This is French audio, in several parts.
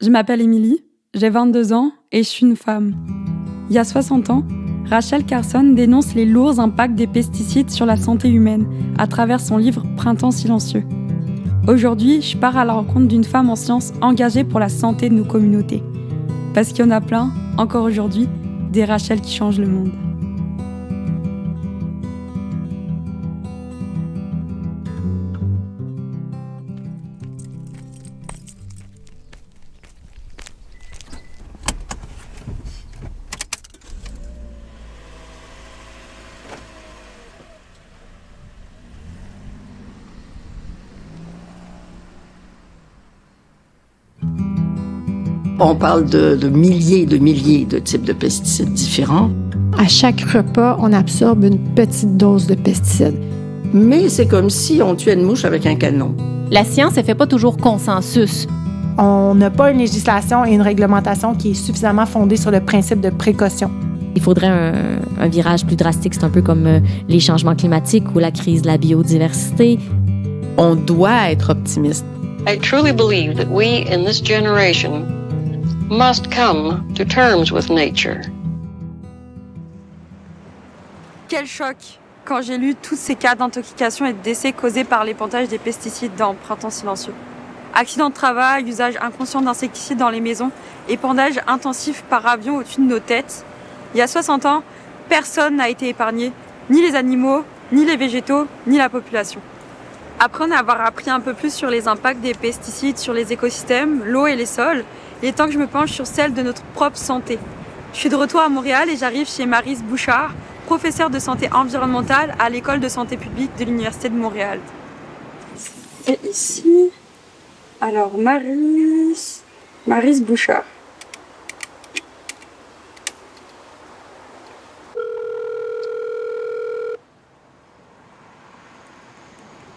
Je m'appelle Émilie, j'ai 22 ans et je suis une femme. Il y a 60 ans, Rachel Carson dénonce les lourds impacts des pesticides sur la santé humaine à travers son livre Printemps silencieux. Aujourd'hui, je pars à la rencontre d'une femme en sciences engagée pour la santé de nos communautés. Parce qu'il y en a plein, encore aujourd'hui, des Rachel qui changent le monde. On parle de milliers de types de pesticides différents. À chaque repas, on absorbe une petite dose de pesticides. Mais c'est comme si on tuait une mouche avec un canon. La science, elle fait pas toujours consensus. On n'a pas une législation et une réglementation qui est suffisamment fondée sur le principe de précaution. Il faudrait un virage plus drastique. C'est un peu comme les changements climatiques ou la crise de la biodiversité. On doit être optimiste. I truly believe that we in this generation must come to terms with nature. Quel choc quand j'ai lu tous ces cas d'intoxication et de décès causés par l'épandage des pesticides dans Printemps silencieux. Accidents de travail, usage inconscient d'insecticides dans les maisons, épandage intensif par avion au-dessus de nos têtes. Il y a 60 ans, personne n'a été épargné, ni les animaux, ni les végétaux, ni la population. Après en avoir appris un peu plus sur les impacts des pesticides sur les écosystèmes, l'eau et les sols, il est temps que je me penche sur celle de notre propre santé. Je suis de retour à Montréal et j'arrive chez Maryse Bouchard, professeure de santé environnementale à l'École de santé publique de l'Université de Montréal. Et ici, alors Maryse Bouchard.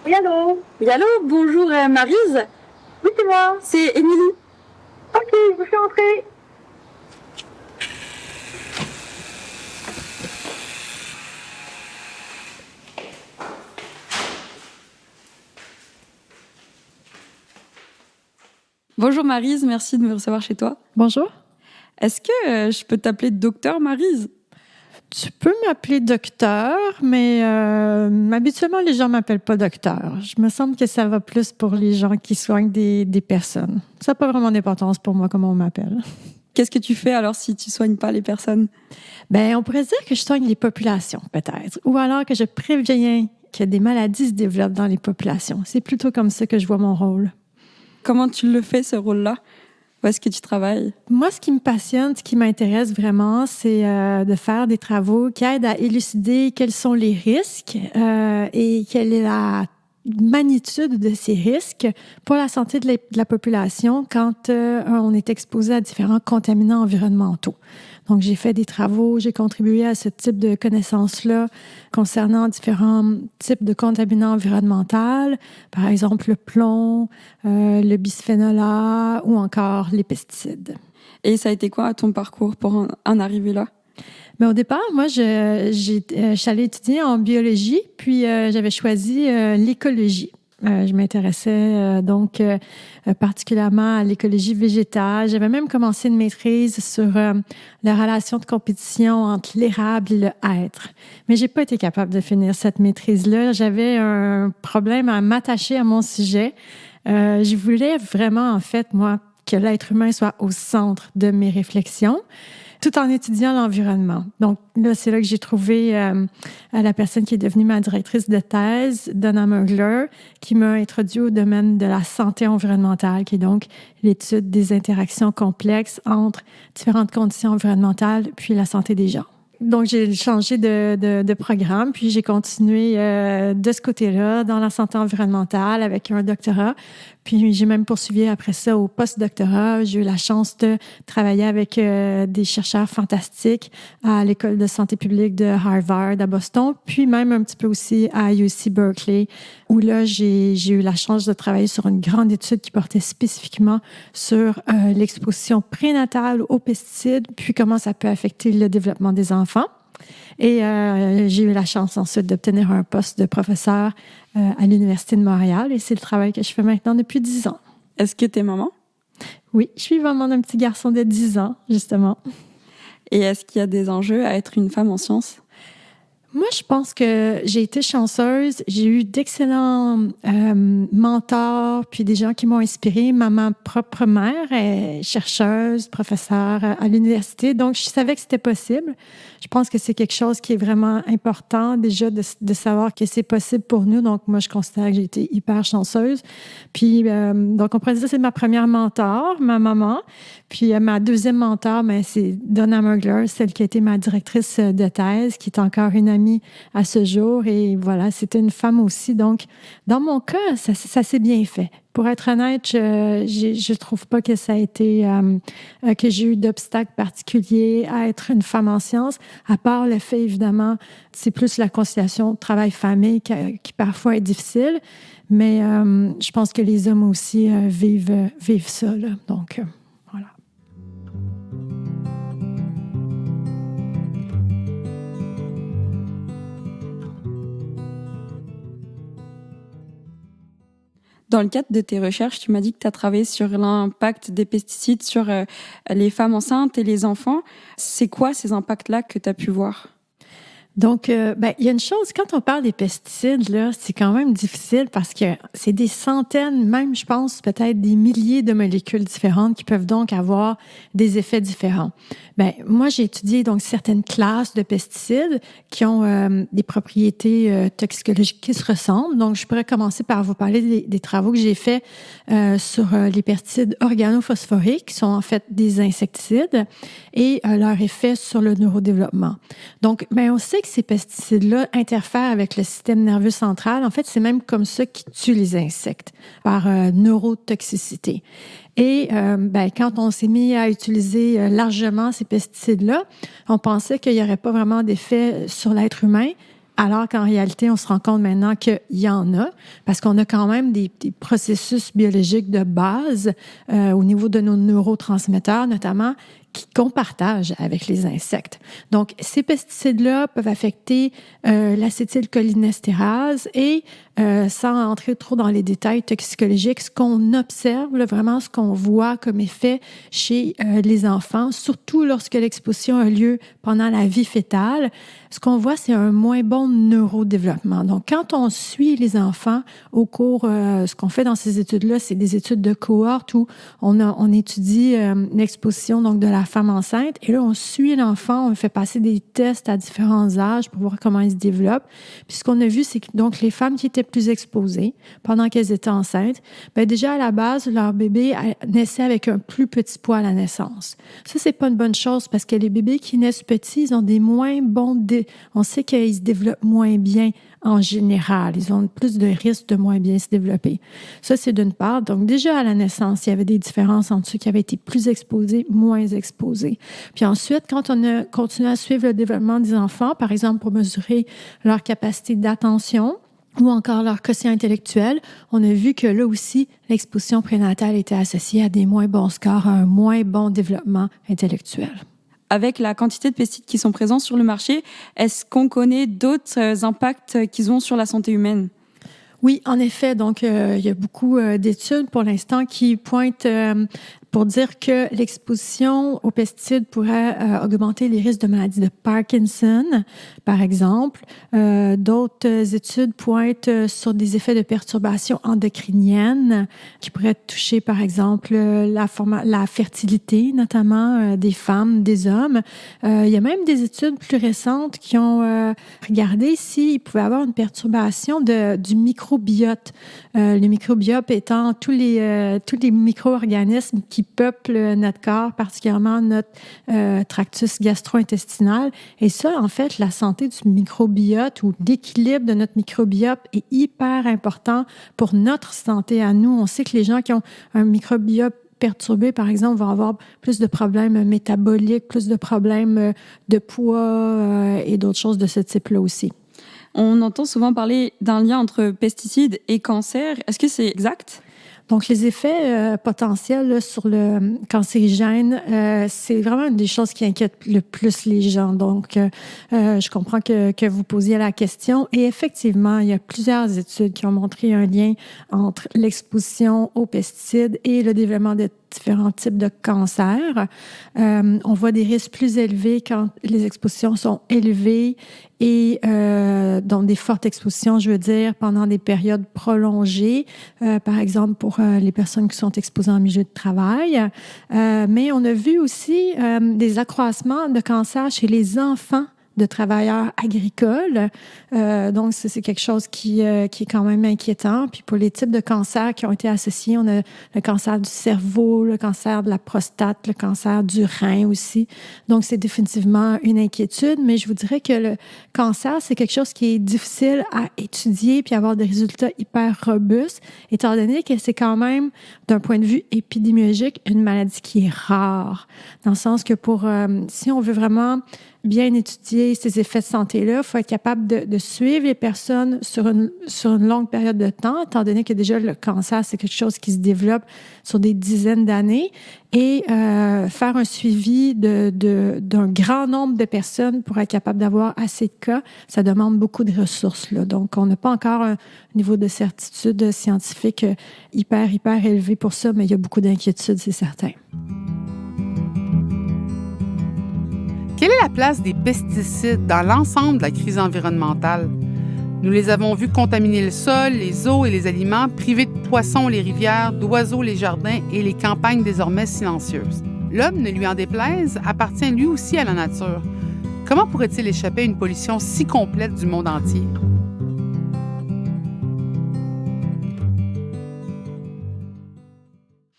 Oui, allô? Oui, allô, bonjour Maryse. Oui, c'est moi. C'est Émilie. Ok, je vous fais entrer. Bonjour Maryse, merci de me recevoir chez toi. Bonjour. Est-ce que je peux t'appeler docteur Maryse? Tu peux m'appeler docteur, mais habituellement, les gens ne m'appellent pas docteur. Je me semble que ça va plus pour les gens qui soignent des personnes. Ça n'a pas vraiment d'importance pour moi comment on m'appelle. Qu'est-ce que tu fais alors si tu ne soignes pas les personnes? On pourrait dire que je soigne les populations, peut-être. Ou alors que je préviens que des maladies se développent dans les populations. C'est plutôt comme ça que je vois mon rôle. Comment tu le fais, ce rôle-là? Où est-ce que tu travailles? Moi, ce qui me passionne, ce qui m'intéresse vraiment, c'est de faire des travaux qui aident à élucider quels sont les risques et quelle est la magnitude de ces risques pour la santé de la population quand on est exposé à différents contaminants environnementaux. Donc, j'ai fait des travaux, j'ai contribué à ce type de connaissances-là concernant différents types de contaminants environnementaux, par exemple le plomb, le bisphénol A ou encore les pesticides. Et ça a été quoi ton parcours pour en arriver là? Au départ, moi, je suis allée étudier en biologie, puis j'avais choisi l'écologie. Je m'intéressais particulièrement à l'écologie végétale. J'avais même commencé une maîtrise sur la relation de compétition entre l'érable et le hêtre. Mais j'ai pas été capable de finir cette maîtrise-là. J'avais un problème à m'attacher à mon sujet. Je voulais vraiment, en fait, moi, que l'être humain soit au centre de mes réflexions, tout en étudiant l'environnement. Donc là, c'est là que j'ai trouvé la personne qui est devenue ma directrice de thèse, Donna Murgler, qui m'a introduit au domaine de la santé environnementale, qui est donc l'étude des interactions complexes entre différentes conditions environnementales puis la santé des gens. Donc, j'ai changé de programme, puis j'ai continué de ce côté-là dans la santé environnementale avec un doctorat. Puis, j'ai même poursuivi après ça au post-doctorat. J'ai eu la chance de travailler avec des chercheurs fantastiques à l'École de santé publique de Harvard à Boston, puis même un petit peu aussi à UC Berkeley, où là, j'ai eu la chance de travailler sur une grande étude qui portait spécifiquement sur l'exposition prénatale aux pesticides, puis comment ça peut affecter le développement des enfants. Et j'ai eu la chance ensuite d'obtenir un poste de professeur à l'Université de Montréal. Et c'est le travail que je fais maintenant depuis 10 ans. Est-ce que tu es maman? Oui, je suis maman d'un petit garçon de 10 ans, justement. Et est-ce qu'il y a des enjeux à être une femme en sciences? Moi, je pense que j'ai été chanceuse. J'ai eu d'excellents mentors, puis des gens qui m'ont inspirée. Ma propre mère est chercheuse, professeure à l'université, donc je savais que c'était possible. Je pense que c'est quelque chose qui est vraiment important déjà de savoir que c'est possible pour nous. Donc, moi, je considère que j'ai été hyper chanceuse. Puis, donc, on pourrait dire que c'est ma première mentor, ma maman. Puis, ma deuxième mentor, c'est Donna Mergler, celle qui a été ma directrice de thèse, qui est encore une amie à ce jour. Et voilà, c'était une femme aussi. Donc, dans mon cas, ça s'est bien fait. Pour être honnête, je trouve pas que ça a été que j'ai eu d'obstacles particuliers à être une femme en sciences, à part le fait, évidemment, c'est plus la conciliation travail-famille qui parfois est difficile. Mais je pense que les hommes aussi vivent ça, là. Donc, voilà. Dans le cadre de tes recherches, tu m'as dit que tu as travaillé sur l'impact des pesticides sur les femmes enceintes et les enfants. C'est quoi ces impacts-là que tu as pu voir? Donc, il y a une chose, quand on parle des pesticides, là, c'est quand même difficile parce que c'est des centaines, même, je pense, peut-être des milliers de molécules différentes qui peuvent donc avoir des effets différents. Moi, j'ai étudié donc certaines classes de pesticides qui ont des propriétés toxicologiques qui se ressemblent. Donc, je pourrais commencer par vous parler des travaux que j'ai faits sur les pesticides organophosphoriques, qui sont en fait des insecticides, et leur effet sur le neurodéveloppement. Donc, on sait que ces pesticides-là interfèrent avec le système nerveux central. En fait, c'est même comme ça qu'ils tuent les insectes, par neurotoxicité. Et quand on s'est mis à utiliser largement ces pesticides-là, on pensait qu'il n'y aurait pas vraiment d'effet sur l'être humain, alors qu'en réalité, on se rend compte maintenant qu'il y en a, parce qu'on a quand même des processus biologiques de base au niveau de nos neurotransmetteurs, notamment, qu'on partage avec les insectes. Donc, ces pesticides-là peuvent affecter l'acétylcholinestérase et, sans entrer trop dans les détails toxicologiques, ce qu'on observe, là, vraiment ce qu'on voit comme effet chez les enfants, surtout lorsque l'exposition a lieu pendant la vie fœtale, ce qu'on voit, c'est un moins bon neurodéveloppement. Donc, quand on suit les enfants au cours, ce qu'on fait dans ces études-là, c'est des études de cohorte où on étudie l'exposition donc de la femme enceinte. Et là, on suit l'enfant, on fait passer des tests à différents âges pour voir comment il se développe. Puis ce qu'on a vu, c'est que donc les femmes qui étaient plus exposées pendant qu'elles étaient enceintes, déjà à la base, leur bébé naissait avec un plus petit poids à la naissance. Ça, c'est pas une bonne chose parce que les bébés qui naissent petits, ils ont des moins bons... On sait qu'ils se développent moins bien en général. Ils ont plus de risques de moins bien se développer. Ça, c'est d'une part. Donc, déjà à la naissance, il y avait des différences entre ceux qui avaient été plus exposés, moins exposés. Puis ensuite, quand on a continué à suivre le développement des enfants, par exemple pour mesurer leur capacité d'attention ou encore leur quotient intellectuel, on a vu que là aussi, l'exposition prénatale était associée à des moins bons scores, à un moins bon développement intellectuel. Avec la quantité de pesticides qui sont présents sur le marché, est-ce qu'on connaît d'autres impacts qu'ils ont sur la santé humaine? Oui, en effet. Donc, il y a beaucoup d'études pour l'instant qui pointent pour dire que l'exposition aux pesticides pourrait augmenter les risques de maladies de Parkinson, par exemple. D'autres études pointent sur des effets de perturbations endocriniennes qui pourraient toucher, par exemple, la fertilité, notamment des femmes, des hommes. Il y a même des études plus récentes qui ont regardé s'il pouvait y avoir une perturbation du microbiote. Le microbiote étant tous les micro-organismes qui peuplent notre corps, particulièrement notre tractus gastro-intestinal. Et ça, en fait, la santé du microbiote ou l'équilibre de notre microbiote est hyper important pour notre santé à nous. On sait que les gens qui ont un microbiote perturbé, par exemple, vont avoir plus de problèmes métaboliques, plus de problèmes de poids et d'autres choses de ce type-là aussi. On entend souvent parler d'un lien entre pesticides et cancer. Est-ce que c'est exact? Donc, les effets potentiels là, sur le cancérigène, c'est vraiment une des choses qui inquiète le plus les gens. Donc, je comprends que vous posiez la question. Et effectivement, il y a plusieurs études qui ont montré un lien entre l'exposition aux pesticides et le développement de différents types de cancers. On voit des risques plus élevés quand les expositions sont élevées et donc des fortes expositions, je veux dire, pendant des périodes prolongées, par exemple pour les personnes qui sont exposées en milieu de travail. Mais on a vu aussi des accroissements de cancer chez les enfants de travailleurs agricoles. Donc, c'est quelque chose qui est quand même inquiétant. Puis pour les types de cancers qui ont été associés, on a le cancer du cerveau, le cancer de la prostate, le cancer du rein aussi. Donc, c'est définitivement une inquiétude, mais je vous dirais que le cancer, c'est quelque chose qui est difficile à étudier puis avoir des résultats hyper robustes, étant donné que c'est quand même, d'un point de vue épidémiologique, une maladie qui est rare. Dans le sens que si on veut vraiment bien étudier ces effets de santé-là, il faut être capable de suivre les personnes sur une longue période de temps, étant donné que déjà le cancer, c'est quelque chose qui se développe sur des dizaines d'années, et faire un suivi d'un grand nombre de personnes pour être capable d'avoir assez de cas, ça demande beaucoup de ressources, là. Donc, on n'a pas encore un niveau de certitude scientifique hyper élevé pour ça, mais il y a beaucoup d'inquiétudes, c'est certain. Quelle est la place des pesticides dans l'ensemble de la crise environnementale? Nous les avons vus contaminer le sol, les eaux et les aliments, priver de poissons les rivières, d'oiseaux les jardins et les campagnes désormais silencieuses. L'homme, ne lui en déplaise, appartient lui aussi à la nature. Comment pourrait-il échapper à une pollution si complète du monde entier?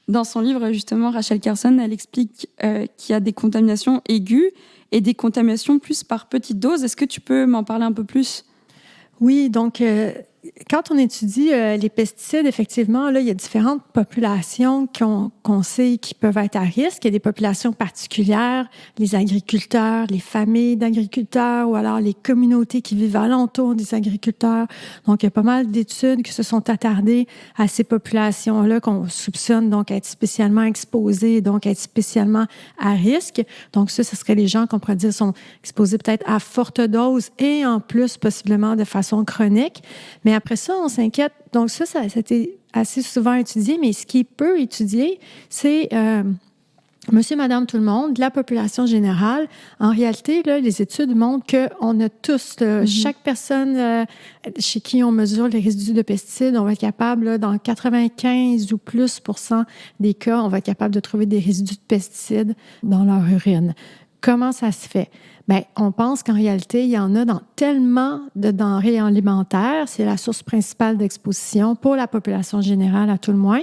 Dans son livre, justement, Rachel Carson, elle explique qu'il y a des contaminations aiguës et des contaminations plus par petites doses. Est-ce que tu peux m'en parler un peu plus? Oui, donc quand on étudie les pesticides, effectivement, là, il y a différentes populations qu'on sait qui peuvent être à risque. Il y a des populations particulières, les agriculteurs, les familles d'agriculteurs ou alors les communautés qui vivent alentour des agriculteurs. Donc, il y a pas mal d'études qui se sont attardées à ces populations-là qu'on soupçonne donc être spécialement exposées, donc être spécialement à risque. Donc, ce serait les gens qu'on pourrait dire sont exposés peut-être à forte dose et en plus possiblement de façon chronique. Mais après ça, on s'inquiète. Donc ça a été assez souvent étudié, mais ce qui est peu étudié, c'est monsieur, madame, tout le monde, la population générale. En réalité, là, les études montrent qu'on a tous, chaque personne chez qui on mesure les résidus de pesticides, on va être capable, là, dans 95 ou plus % des cas, on va être capable de trouver des résidus de pesticides dans leur urine. Comment ça se fait? Bien, on pense qu'en réalité, il y en a dans tellement de denrées alimentaires. C'est la source principale d'exposition pour la population générale, à tout le moins.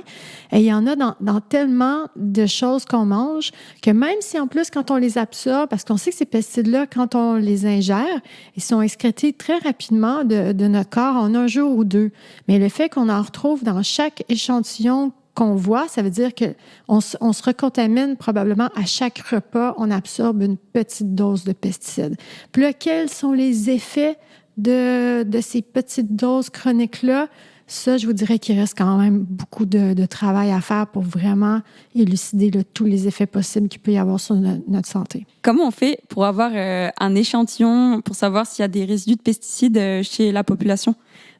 Et il y en a dans tellement de choses qu'on mange que même si, en plus, quand on les absorbe, parce qu'on sait que ces pesticides-là, quand on les ingère, ils sont excrétés très rapidement de notre corps en un jour ou deux. Mais le fait qu'on en retrouve dans chaque échantillon qu'on voit, ça veut dire qu'on se recontamine probablement à chaque repas, on absorbe une petite dose de pesticides. Puis là, quels sont les effets de ces petites doses chroniques-là? Ça, je vous dirais qu'il reste quand même beaucoup de travail à faire pour vraiment élucider tous les effets possibles qu'il peut y avoir sur notre santé. Comment on fait pour avoir un échantillon pour savoir s'il y a des résidus de pesticides chez la population?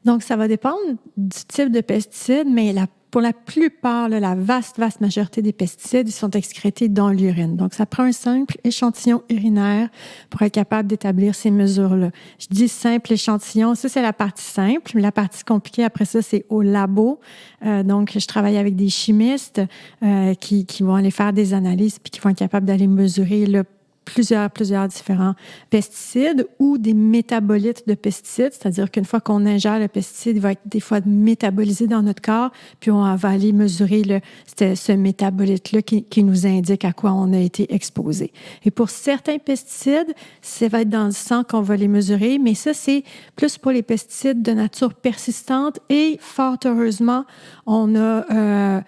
Donc, ça va dépendre du type de pesticide, mais pour la plupart, là, la vaste majorité des pesticides, ils sont excrétés dans l'urine. Donc, ça prend un simple échantillon urinaire pour être capable d'établir ces mesures-là. Je dis simple échantillon, ça, c'est la partie simple. Mais la partie compliquée, après ça, c'est au labo. Donc, je travaille avec des chimistes qui vont aller faire des analyses puis qui vont être capables d'aller mesurer plusieurs différents pesticides ou des métabolites de pesticides, c'est-à-dire qu'une fois qu'on ingère le pesticide, il va être des fois métabolisé dans notre corps, puis on va aller mesurer ce métabolite-là qui nous indique à quoi on a été exposé. Et pour certains pesticides, ça va être dans le sang qu'on va les mesurer, mais ça, c'est plus pour les pesticides de nature persistante et fort heureusement, on a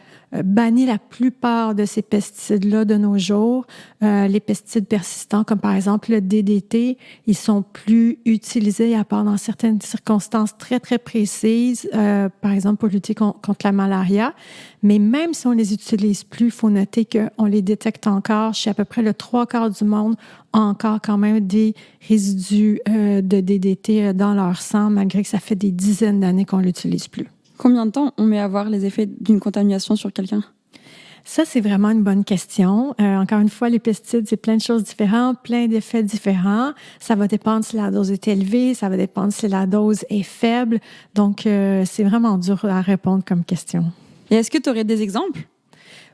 banni la plupart de ces pesticides-là de nos jours. Les pesticides persistants, comme par exemple le DDT, ils sont plus utilisés à part dans certaines circonstances très, très précises, par exemple pour lutter contre la malaria. Mais même si on les utilise plus, il faut noter qu'on les détecte encore chez à peu près le 3/4 du monde, encore quand même des résidus de DDT dans leur sang, malgré que ça fait des dizaines d'années qu'on l'utilise plus. Combien de temps on met à voir les effets d'une contamination sur quelqu'un? Ça, c'est vraiment une bonne question. Encore une fois, les pesticides, c'est plein de choses différentes, plein d'effets différents. Ça va dépendre si la dose est élevée, ça va dépendre si la dose est faible. Donc, c'est vraiment dur à répondre comme question. Et est-ce que tu aurais des exemples?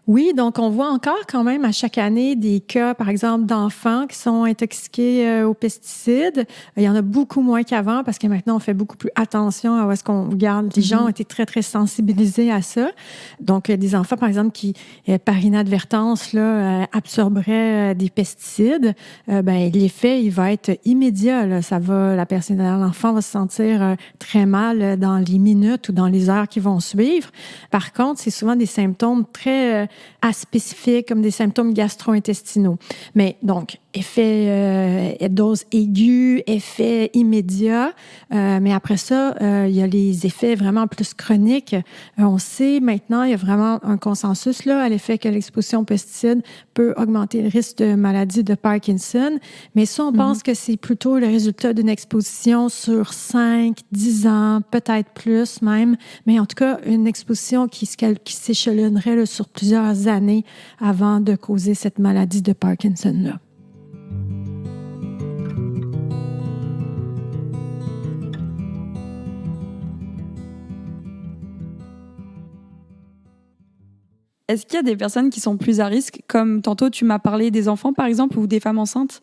Oui, donc on voit encore quand même à chaque année des cas, par exemple, d'enfants qui sont intoxiqués aux pesticides. Il y en a beaucoup moins qu'avant parce que maintenant, on fait beaucoup plus attention à où est-ce qu'on garde. Les gens ont été très, très sensibilisés à ça. Donc, des enfants, par exemple, qui, par inadvertance, là, absorberaient des pesticides, l'effet, il va être immédiat. Là. L'enfant va se sentir très mal dans les minutes ou dans les heures qui vont suivre. Par contre, c'est souvent des symptômes très aspécifiques, comme des symptômes gastro-intestinaux. Mais donc, effet dose aiguë, effet immédiat. Mais après ça, il y a les effets vraiment plus chroniques. On sait maintenant, il y a vraiment un consensus là à l'effet que l'exposition aux pesticides peut augmenter le risque de maladie de Parkinson. Mais ça, on pense que c'est plutôt le résultat d'une exposition sur 5, 10 ans, peut-être plus même. Mais en tout cas, une exposition qui s'échelonnerait là, sur plusieurs années avant de causer cette maladie de Parkinson-là. Est-ce qu'il y a des personnes qui sont plus à risque, comme tantôt tu m'as parlé des enfants par exemple ou des femmes enceintes?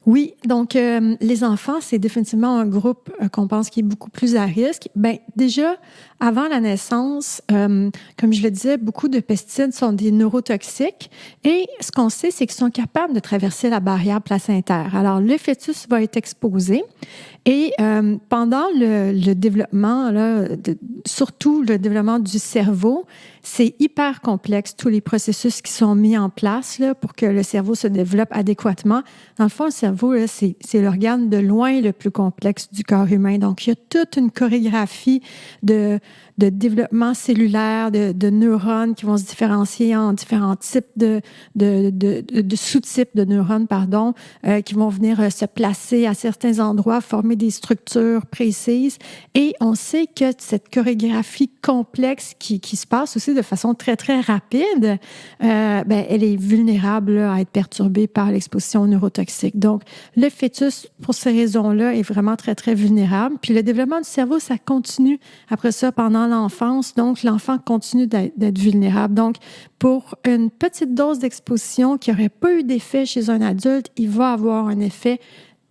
Oui, donc les enfants, c'est définitivement un groupe qu'on pense qui est beaucoup plus à risque. Bien, déjà, avant la naissance, comme je le disais, beaucoup de pesticides sont des neurotoxiques et ce qu'on sait, c'est qu'ils sont capables de traverser la barrière placentaire. Alors, le fœtus va être exposé et pendant le développement, là, surtout le développement du cerveau, c'est hyper complexe, tous les processus qui sont mis en place là, pour que le cerveau se développe adéquatement. Dans le fond, le cerveau, là, c'est l'organe de loin le plus complexe du corps humain. Donc, il y a toute une chorégraphie de développement cellulaire, de neurones qui vont se différencier en différents types de sous-types de neurones, qui vont venir se placer à certains endroits, former des structures précises. Et on sait que cette chorégraphie complexe qui se passe aussi de façon très, très rapide, elle est vulnérable là, à être perturbée par l'exposition neurotoxique. Donc, le fœtus, pour ces raisons-là, est vraiment très, très vulnérable. Puis le développement du cerveau, ça continue après ça pendant l'enfance. Donc, l'enfant continue d'être vulnérable. Donc, pour une petite dose d'exposition qui n'aurait pas eu d'effet chez un adulte, il va avoir un effet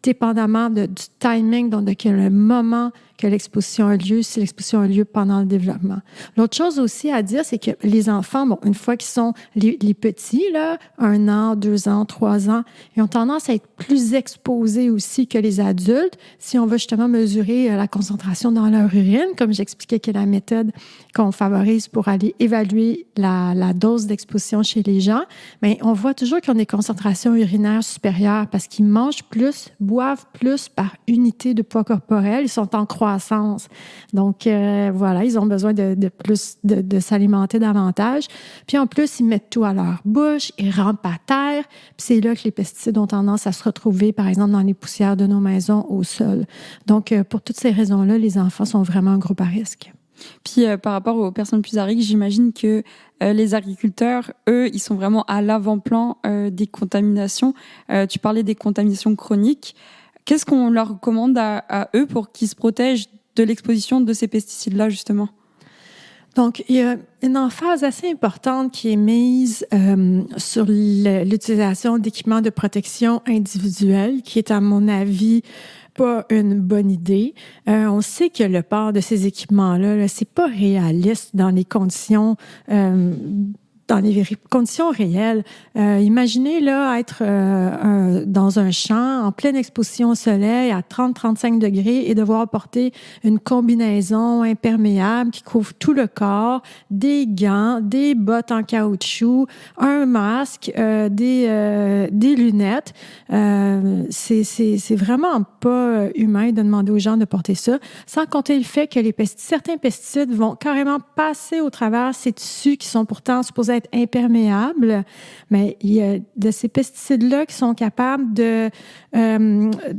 dépendamment du timing, donc de quel moment que l'exposition a lieu, si l'exposition a lieu pendant le développement. L'autre chose aussi à dire, c'est que les enfants, bon, une fois qu'ils sont les petits, là, 1 an, 2 ans, 3 ans, ils ont tendance à être plus exposés aussi que les adultes. Si on veut justement mesurer la concentration dans leur urine, comme j'expliquais que la méthode qu'on favorise pour aller évaluer la dose d'exposition chez les gens, mais on voit toujours qu'ils ont des concentrations urinaires supérieures parce qu'ils mangent plus, boivent plus par unité de poids corporel. Ils sont en croissance. Donc, voilà, ils ont besoin de plus, de s'alimenter davantage. Puis en plus, ils mettent tout à leur bouche, ils rampent à terre. Puis c'est là que les pesticides ont tendance à se retrouver, par exemple, dans les poussières de nos maisons, au sol. Donc, pour toutes ces raisons-là, les enfants sont vraiment un groupe à risque. Puis par rapport aux personnes plus à risque, j'imagine que les agriculteurs, eux, ils sont vraiment à l'avant-plan des contaminations. Tu parlais des contaminations chroniques. Qu'est-ce qu'on leur recommande à eux pour qu'ils se protègent de l'exposition de ces pesticides-là, justement? Donc, il y a une emphase assez importante qui est mise sur l'utilisation d'équipements de protection individuelle, qui est, à mon avis, pas une bonne idée. On sait que le port de ces équipements-là, là, c'est pas réaliste dans les conditions réelles. Imaginez là être dans un champ en pleine exposition au soleil à 30-35 degrés et devoir porter une combinaison imperméable qui couvre tout le corps, des gants, des bottes en caoutchouc, un masque, des lunettes. C'est vraiment pas humain de demander aux gens de porter ça, sans compter le fait que certains pesticides vont carrément passer au travers ces tissus qui sont pourtant supposés être imperméables, mais il y a de ces pesticides-là qui sont capables de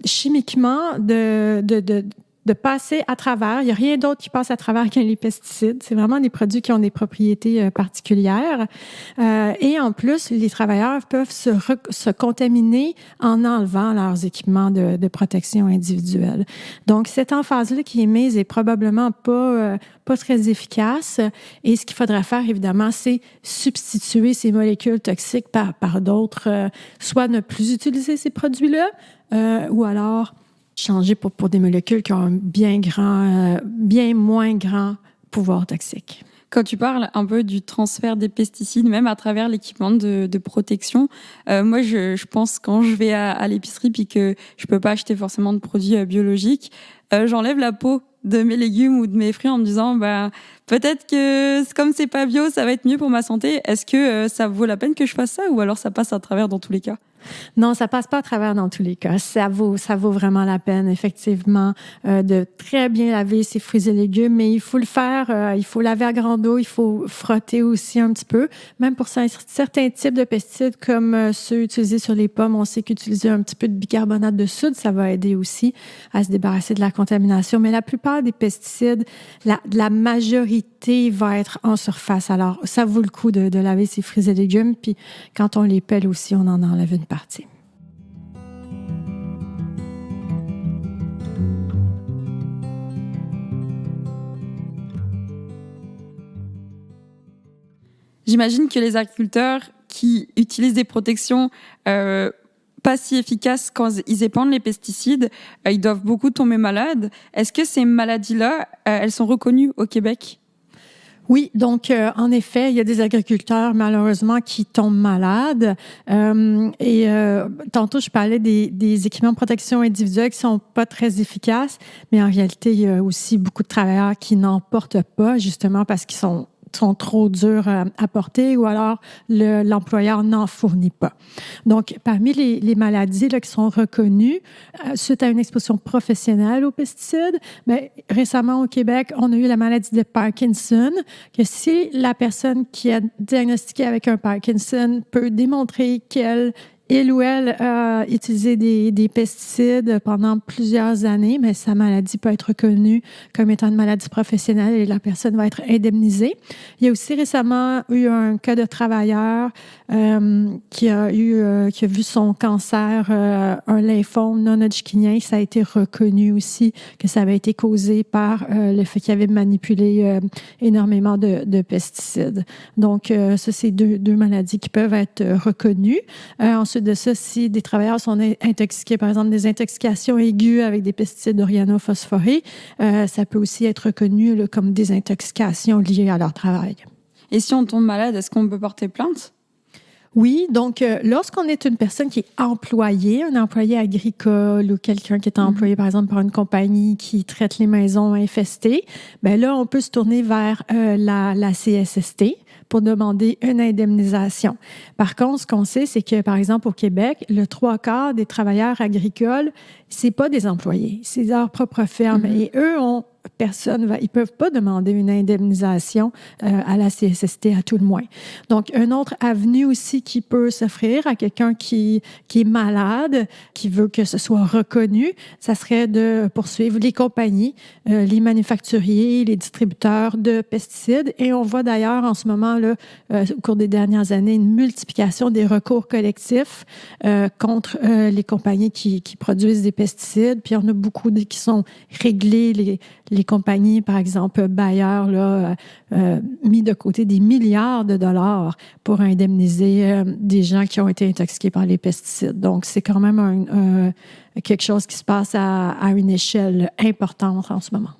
chimiquement de de passer à travers. Il n'y a rien d'autre qui passe à travers que les pesticides. C'est vraiment des produits qui ont des propriétés particulières. Et en plus, les travailleurs peuvent se contaminer en enlevant leurs équipements de protection individuelle. Donc, cette emphase-là qui est mise est probablement pas très efficace. Et ce qu'il faudrait faire, évidemment, c'est substituer ces molécules toxiques par d'autres, soit ne plus utiliser ces produits-là, ou alors changer pour des molécules qui ont un bien moins grand pouvoir toxique. Quand tu parles un peu du transfert des pesticides, même à travers l'équipement de protection, moi, je pense quand je vais à l'épicerie puis que je peux pas acheter forcément de produits biologiques, j'enlève la peau de mes légumes ou de mes fruits en me disant peut-être que comme c'est pas bio, ça va être mieux pour ma santé. Est-ce que ça vaut la peine que je fasse ça ou alors ça passe à travers dans tous les cas? Non, ça passe pas à travers dans tous les cas. Ça vaut vraiment la peine, effectivement, de très bien laver ses fruits et légumes, mais il faut le faire, il faut laver à grande eau, il faut frotter aussi un petit peu. Même pour certains types de pesticides, comme ceux utilisés sur les pommes, on sait qu'utiliser un petit peu de bicarbonate de soude, ça va aider aussi à se débarrasser de la contamination. Mais la plupart des pesticides, la majorité va être en surface. Alors, ça vaut le coup de laver ses fruits et légumes, puis quand on les pèle aussi, on en enlève une partie. J'imagine que les agriculteurs qui utilisent des protections pas si efficaces quand ils épandent les pesticides, ils doivent beaucoup tomber malades. Est-ce que ces maladies-là, elles sont reconnues au Québec? Oui, donc en effet, il y a des agriculteurs malheureusement qui tombent malades. Tantôt, je parlais des équipements de protection individuelle qui sont pas très efficaces, mais en réalité, il y a aussi beaucoup de travailleurs qui n'en portent pas, justement parce qu'ils sont trop durs à porter ou alors l'employeur n'en fournit pas. Donc, parmi les maladies là, qui sont reconnues suite à une exposition professionnelle aux pesticides, mais récemment au Québec, on a eu la maladie de Parkinson, que si la personne qui est diagnostiquée avec un Parkinson peut démontrer il ou elle a utilisé des pesticides pendant plusieurs années, mais sa maladie peut être reconnue comme étant une maladie professionnelle et la personne va être indemnisée. Il y a aussi récemment eu un cas de travailleur qui a vu son cancer, un lymphome non-hodgkinien. Ça a été reconnu aussi que ça avait été causé par le fait qu'il avait manipulé énormément de pesticides. Donc, ça, c'est deux maladies qui peuvent être reconnues. Ensuite de ça, si des travailleurs sont intoxiqués, par exemple des intoxications aiguës avec des pesticides organophosphorés, ça peut aussi être reconnu là, comme des intoxications liées à leur travail. Et si on tombe malade, est-ce qu'on peut porter plainte? Oui, donc lorsqu'on est une personne qui est employée, un employé agricole ou quelqu'un qui est employé, par exemple, par une compagnie qui traite les maisons infestées, ben là, on peut se tourner vers la CSST pour demander une indemnisation. Par contre, ce qu'on sait, c'est que, par exemple, au Québec, le 3/4 des travailleurs agricoles, c'est pas des employés, c'est leur propre ferme. Et eux ils peuvent pas demander une indemnisation à la CSST à tout le moins. Donc, une autre avenue aussi qui peut s'offrir à quelqu'un qui est malade, qui veut que ce soit reconnu, ça serait de poursuivre les compagnies, les manufacturiers, les distributeurs de pesticides. Et on voit d'ailleurs en ce moment, là, au cours des dernières années, une multiplication des recours collectifs contre les compagnies qui produisent des pesticides. Puis, on a beaucoup qui sont réglés, les compagnies, par exemple, Bayer, là, mis de côté des milliards de dollars pour indemniser des gens qui ont été intoxiqués par les pesticides. Donc, c'est quand même quelque chose qui se passe à une échelle importante en ce moment.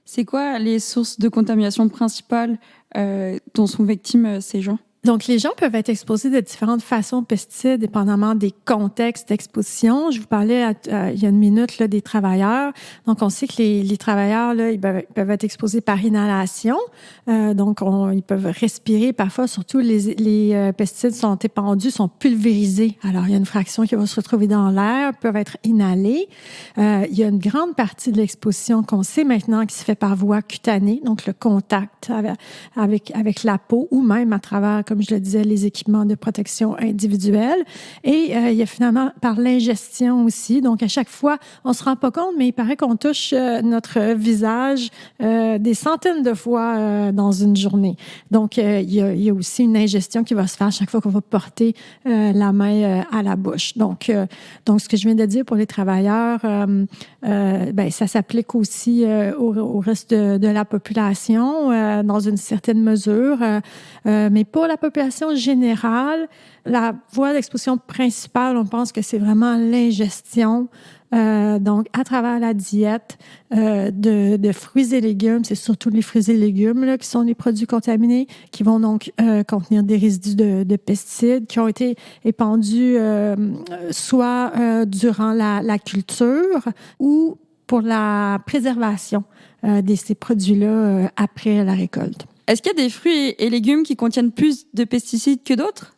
C'est quoi les sources de contamination principales dont sont victimes ces gens? Donc, les gens peuvent être exposés de différentes façons aux pesticides, dépendamment des contextes d'exposition. Je vous parlais il y a une minute là, des travailleurs. Donc, on sait que les travailleurs, là, ils peuvent être exposés par inhalation. Donc, ils peuvent respirer. Parfois, surtout, les pesticides sont épandus, sont pulvérisés. Alors, il y a une fraction qui va se retrouver dans l'air, peuvent être inhalés. Il y a une grande partie de l'exposition qu'on sait maintenant qui se fait par voie cutanée, donc le contact avec la peau ou même à travers, comme je le disais, les équipements de protection individuelle. Et il y a finalement par l'ingestion aussi. Donc, à chaque fois, on ne se rend pas compte, mais il paraît qu'on touche notre visage des centaines de fois dans une journée. Donc, il y a aussi une ingestion qui va se faire chaque fois qu'on va porter la main à la bouche. Donc, ce que je viens de dire pour les travailleurs, ça s'applique aussi au reste de la population dans une certaine mesure. Mais pour la population générale, la voie d'exposition principale, on pense que c'est vraiment l'ingestion. Donc, à travers la diète de fruits et légumes, c'est surtout les fruits et légumes là, qui sont les produits contaminés, qui vont donc contenir des résidus de pesticides qui ont été épandus soit durant la culture ou pour la préservation de ces produits-là après la récolte. Est-ce qu'il y a des fruits et légumes qui contiennent plus de pesticides que d'autres?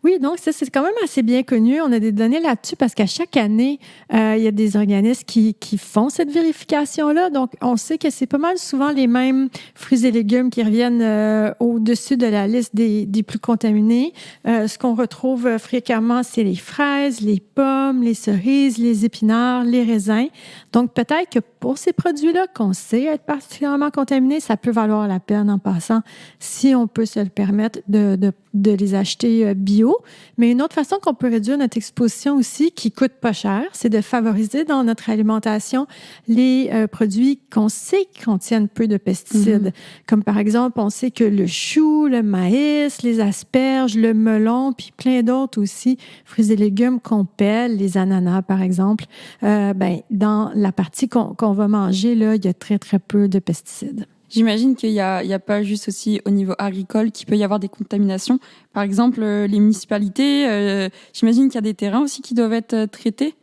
Oui, donc ça, c'est quand même assez bien connu. On a des données là-dessus parce qu'à chaque année, il y a des organismes qui font cette vérification-là. Donc, on sait que c'est pas mal souvent les mêmes fruits et légumes qui reviennent au-dessus de la liste des plus contaminés. Ce qu'on retrouve fréquemment, c'est les fraises, les pommes, les cerises, les épinards, les raisins. Donc, peut-être que pour ces produits-là qu'on sait être particulièrement contaminés, ça peut valoir la peine en passant si on peut se le permettre de les acheter bio. Mais une autre façon qu'on peut réduire notre exposition aussi, qui coûte pas cher, c'est de favoriser dans notre alimentation les produits qu'on sait qui contiennent peu de pesticides. Comme par exemple, on sait que le chou, le maïs, les asperges, le melon, puis plein d'autres aussi, fruits et légumes qu'on pèle, les ananas par exemple, dans la partie qu'on va manger, là, il y a très, très peu de pesticides. J'imagine qu'il y a pas juste aussi au niveau agricole qu'il peut y avoir des contaminations. Par exemple, les municipalités, j'imagine qu'il y a des terrains aussi qui doivent être traités.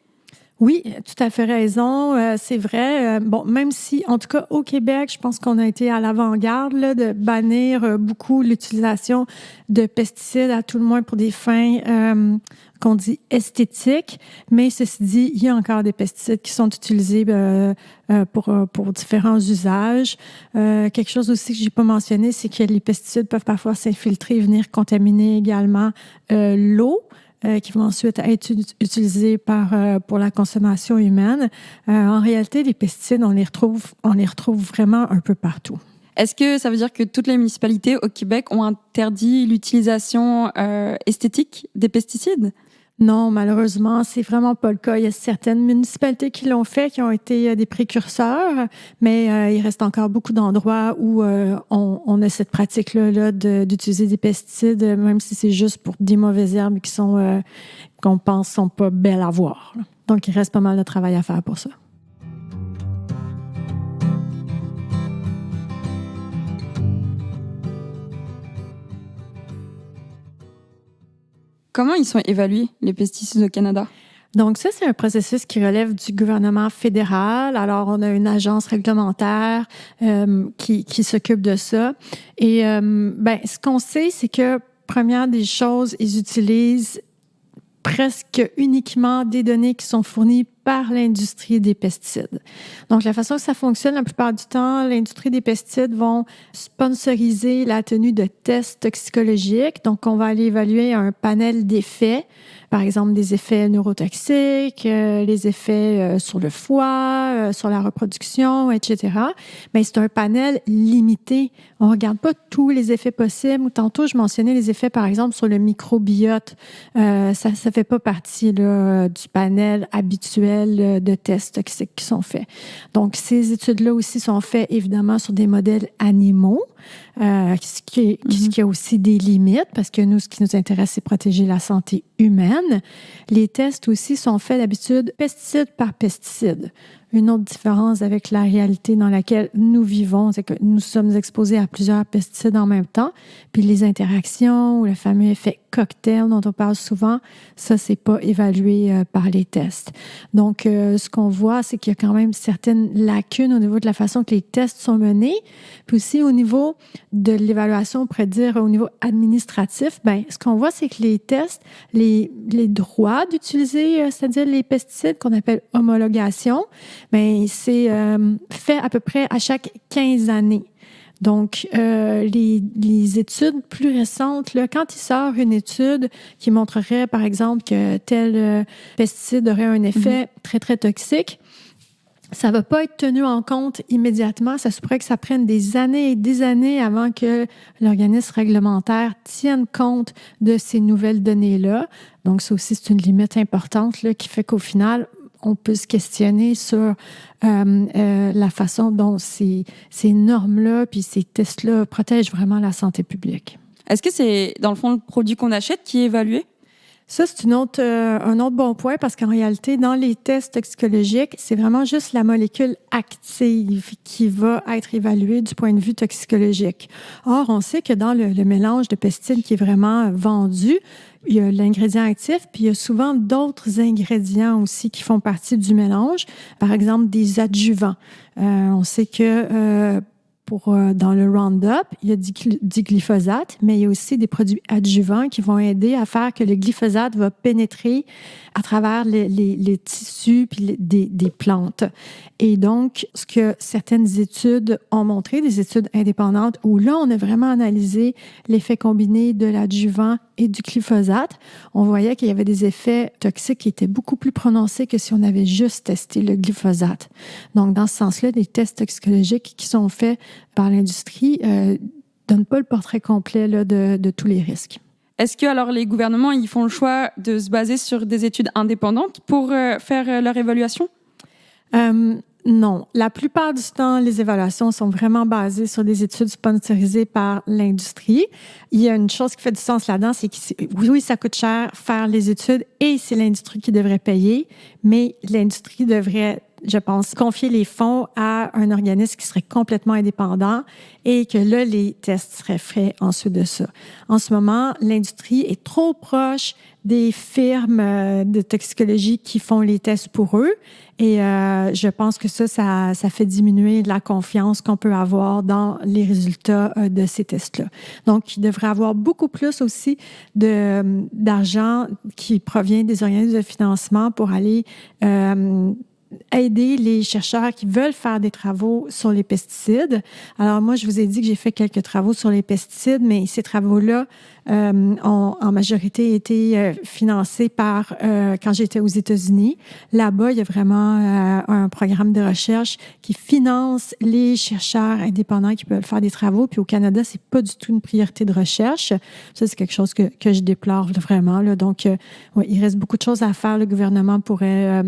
Oui, tout à fait raison. C'est vrai. Même si, en tout cas, au Québec, je pense qu'on a été à l'avant-garde là, de bannir beaucoup l'utilisation de pesticides, à tout le moins pour des fins qu'on dit esthétiques. Mais ceci dit, il y a encore des pesticides qui sont utilisés pour différents usages. Quelque chose aussi que j'ai pas mentionné, c'est que les pesticides peuvent parfois s'infiltrer et venir contaminer également l'eau. Qui vont ensuite être utilisés pour la consommation humaine. En réalité, les pesticides, on les retrouve vraiment un peu partout. Est-ce que ça veut dire que toutes les municipalités au Québec ont interdit l'utilisation esthétique des pesticides? Non, malheureusement, c'est vraiment pas le cas. Il y a certaines municipalités qui l'ont fait, qui ont été des précurseurs, mais il reste encore beaucoup d'endroits où on a cette pratique-là d'utiliser des pesticides, même si c'est juste pour des mauvaises herbes qui sont qu'on pense sont pas belles à voir. Là. Donc, il reste pas mal de travail à faire pour ça. Comment ils sont évalués, les pesticides au Canada? Donc ça, c'est un processus qui relève du gouvernement fédéral. Alors, on a une agence réglementaire qui s'occupe de ça. Et ce qu'on sait, c'est que, première des choses, ils utilisent presque uniquement des données qui sont fournies par l'industrie des pesticides. Donc, la façon que ça fonctionne, la plupart du temps, l'industrie des pesticides vont sponsoriser la tenue de tests toxicologiques. Donc, on va aller évaluer un panel d'effets, par exemple des effets neurotoxiques, les effets sur le foie, sur la reproduction, etc. Mais c'est un panel limité. On ne regarde pas tous les effets possibles. Tantôt, je mentionnais les effets, par exemple, sur le microbiote. Ça ne fait pas partie là, du panel habituel de tests toxiques qui sont faits. Donc, ces études-là aussi sont faites, évidemment, sur des modèles animaux, ce qui a aussi des limites, parce que nous, ce qui nous intéresse, c'est protéger la santé humaine. Les tests aussi sont faits d'habitude pesticide par pesticide. une autre différence avec la réalité dans laquelle nous vivons, c'est que nous sommes exposés à plusieurs pesticides en même temps, puis les interactions ou le fameux effet cocktail dont on parle souvent, ça, c'est pas évalué par les tests. Donc, ce qu'on voit, c'est qu'il y a quand même certaines lacunes au niveau de la façon que les tests sont menés, puis aussi au niveau de l'évaluation, on pourrait dire au niveau administratif, ben, ce qu'on voit, c'est que les tests, les droits d'utiliser, c'est-à-dire les pesticides qu'on appelle homologation, ben, c'est fait à peu près à chaque 15 années. Donc, les études plus récentes, là, quand il sort une étude qui montrerait, par exemple, que tel pesticide aurait un effet très, très toxique, ça ne va pas être tenu en compte immédiatement. Ça se pourrait que ça prenne des années et des années avant que l'organisme réglementaire tienne compte de ces nouvelles données-là. Donc, ça aussi, c'est une limite importante là, qui fait qu'au final, on peut se questionner sur la façon dont ces normes-là puis ces tests-là protègent vraiment la santé publique. Est-ce que c'est, dans le fond, le produit qu'on achète qui est évalué? Ça, c'est un autre bon point parce qu'en réalité, dans les tests toxicologiques, c'est vraiment juste la molécule active qui va être évaluée du point de vue toxicologique. Or, on sait que dans le mélange de pesticides qui est vraiment vendu, il y a l'ingrédient actif, puis il y a souvent d'autres ingrédients aussi qui font partie du mélange. Par exemple, des adjuvants. On sait que dans le Roundup, il y a du glyphosate, mais il y a aussi des produits adjuvants qui vont aider à faire que le glyphosate va pénétrer à travers les tissus puis des plantes. Et donc, ce que certaines études ont montré, des études indépendantes, où là, on a vraiment analysé l'effet combiné de l'adjuvant et du glyphosate, on voyait qu'il y avait des effets toxiques qui étaient beaucoup plus prononcés que si on avait juste testé le glyphosate. Donc, dans ce sens-là, les tests toxicologiques qui sont faits par l'industrie donnent pas le portrait complet là, de tous les risques. Est-ce que alors les gouvernements ils font le choix de se baser sur des études indépendantes pour faire leur évaluation? Non. La plupart du temps, les évaluations sont vraiment basées sur des études sponsorisées par l'industrie. Il y a une chose qui fait du sens là-dedans, c'est que oui, ça coûte cher faire les études et c'est l'industrie qui devrait payer, mais l'industrie devrait, je pense, confier les fonds à un organisme qui serait complètement indépendant et que là, les tests seraient faits ensuite de ça. En ce moment, l'industrie est trop proche des firmes de toxicologie qui font les tests pour eux et je pense que ça fait diminuer la confiance qu'on peut avoir dans les résultats de ces tests-là. Donc, il devrait y avoir beaucoup plus aussi d'argent qui provient des organismes de financement pour aller aider les chercheurs qui veulent faire des travaux sur les pesticides. Alors moi, je vous ai dit que j'ai fait quelques travaux sur les pesticides, mais ces travaux-là ont en majorité été financés par, quand j'étais aux États-Unis, là-bas, il y a vraiment un programme de recherche qui finance les chercheurs indépendants qui peuvent faire des travaux. Puis au Canada, c'est pas du tout une priorité de recherche. Ça, c'est quelque chose que je déplore vraiment. Là. Donc, ouais, il reste beaucoup de choses à faire. Le gouvernement pourrait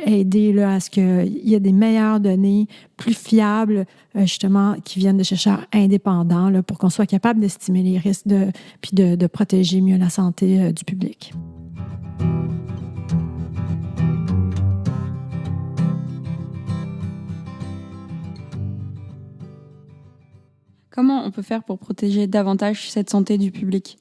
aider là, à ce qu'il y ait des meilleures données, plus fiables, justement, qui viennent de chercheurs indépendants là, pour qu'on soit capable d'estimer les risques puis de protéger mieux la santé du public. Comment on peut faire pour protéger davantage cette santé du public?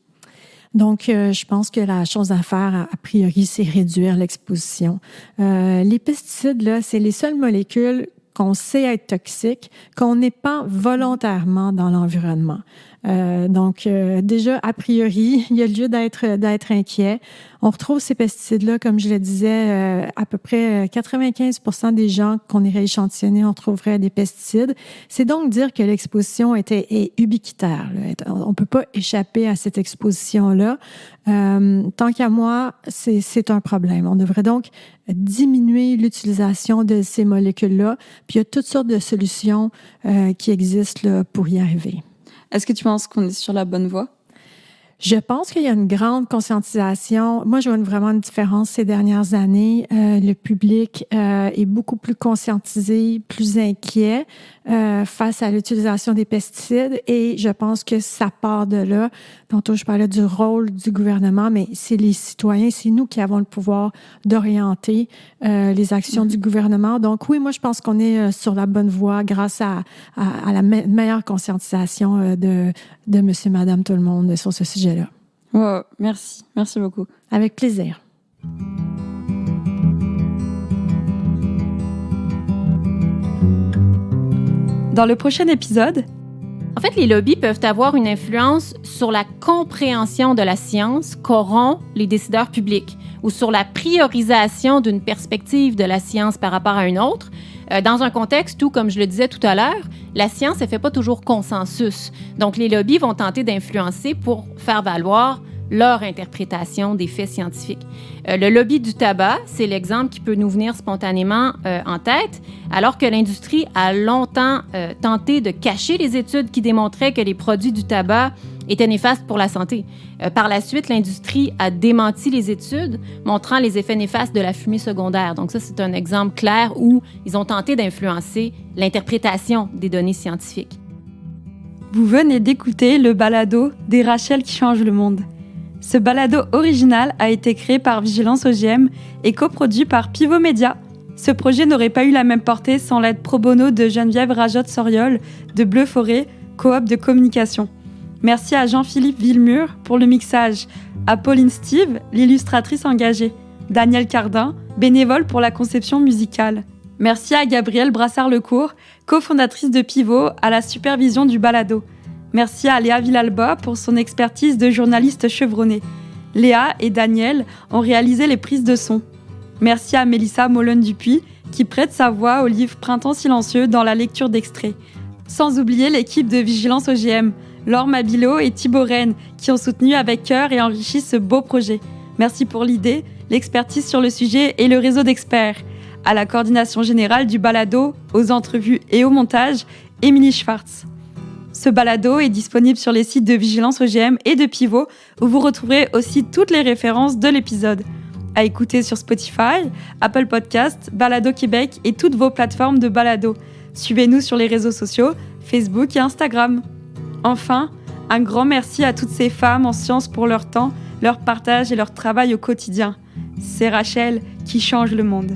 Donc, je pense que la chose à faire, a priori, c'est réduire l'exposition. Les pesticides, là, c'est les seules molécules qu'on sait être toxiques, qu'on n'épand volontairement dans l'environnement. Donc, déjà, a priori, il y a lieu d'être inquiet. On retrouve ces pesticides-là, comme je le disais, à peu près 95% des gens qu'on irait échantillonner, on trouverait des pesticides. C'est donc dire que l'exposition est ubiquitaire. Là. On peut pas échapper à cette exposition-là. Tant qu'à moi, c'est un problème. On devrait donc diminuer l'utilisation de ces molécules-là. Puis il y a toutes sortes de solutions qui existent là, pour y arriver. Est-ce que tu penses qu'on est sur la bonne voie? Je pense qu'il y a une grande conscientisation. Moi, je vois vraiment une différence ces dernières années. Le public est beaucoup plus conscientisé, plus inquiet face à l'utilisation des pesticides et je pense que ça part de là. Tantôt, je parlais du rôle du gouvernement, mais c'est les citoyens, c'est nous qui avons le pouvoir d'orienter les actions du gouvernement. Donc oui, moi, je pense qu'on est sur la bonne voie grâce à la meilleure conscientisation de monsieur, madame, tout le monde sur ce sujet-là. Wow, merci. Merci beaucoup. Avec plaisir. Dans le prochain épisode, en fait, les lobbies peuvent avoir une influence sur la compréhension de la science qu'auront les décideurs publics ou sur la priorisation d'une perspective de la science par rapport à une autre, dans un contexte où, comme je le disais tout à l'heure, la science ne fait pas toujours consensus. Donc, les lobbies vont tenter d'influencer pour faire valoir leur interprétation des faits scientifiques. Le lobby du tabac, c'est l'exemple qui peut nous venir spontanément en tête, alors que l'industrie a longtemps tenté de cacher les études qui démontraient que les produits du tabac étaient néfastes pour la santé. Par la suite, l'industrie a démenti les études montrant les effets néfastes de la fumée secondaire. Donc ça, c'est un exemple clair où ils ont tenté d'influencer l'interprétation des données scientifiques. vous venez d'écouter le balado des Rachel qui changent le monde. Ce balado original a été créé par Vigilance OGM et coproduit par Pivot Média. Ce projet n'aurait pas eu la même portée sans l'aide pro bono de Geneviève Rajotte-Soriol de Bleu Forêt, coop de communication. Merci à Jean-Philippe Villemur pour le mixage, à Pauline Steve, l'illustratrice engagée, Daniel Cardin, bénévole pour la conception musicale. Merci à Gabrielle Brassard-Lecourt, cofondatrice de Pivot, à la supervision du balado. Merci à Léa Villalba pour son expertise de journaliste chevronnée. Léa et Daniel ont réalisé les prises de son. Merci à Mélissa Mollen-Dupuis qui prête sa voix au livre Printemps silencieux dans la lecture d'extraits. Sans oublier l'équipe de Vigilance OGM, Laure Mabilot et Thibaut Rennes qui ont soutenu avec cœur et enrichi ce beau projet. Merci pour l'idée, l'expertise sur le sujet et le réseau d'experts. À la coordination générale du balado, aux entrevues et au montage, Émilie Schwartz. Ce balado est disponible sur les sites de Vigilance OGM et de Pivot, où vous retrouverez aussi toutes les références de l'épisode. À écouter sur Spotify, Apple Podcasts, Balado Québec et toutes vos plateformes de balado. Suivez-nous sur les réseaux sociaux, Facebook et Instagram. Enfin, un grand merci à toutes ces femmes en sciences pour leur temps, leur partage et leur travail au quotidien. C'est Rachel qui change le monde.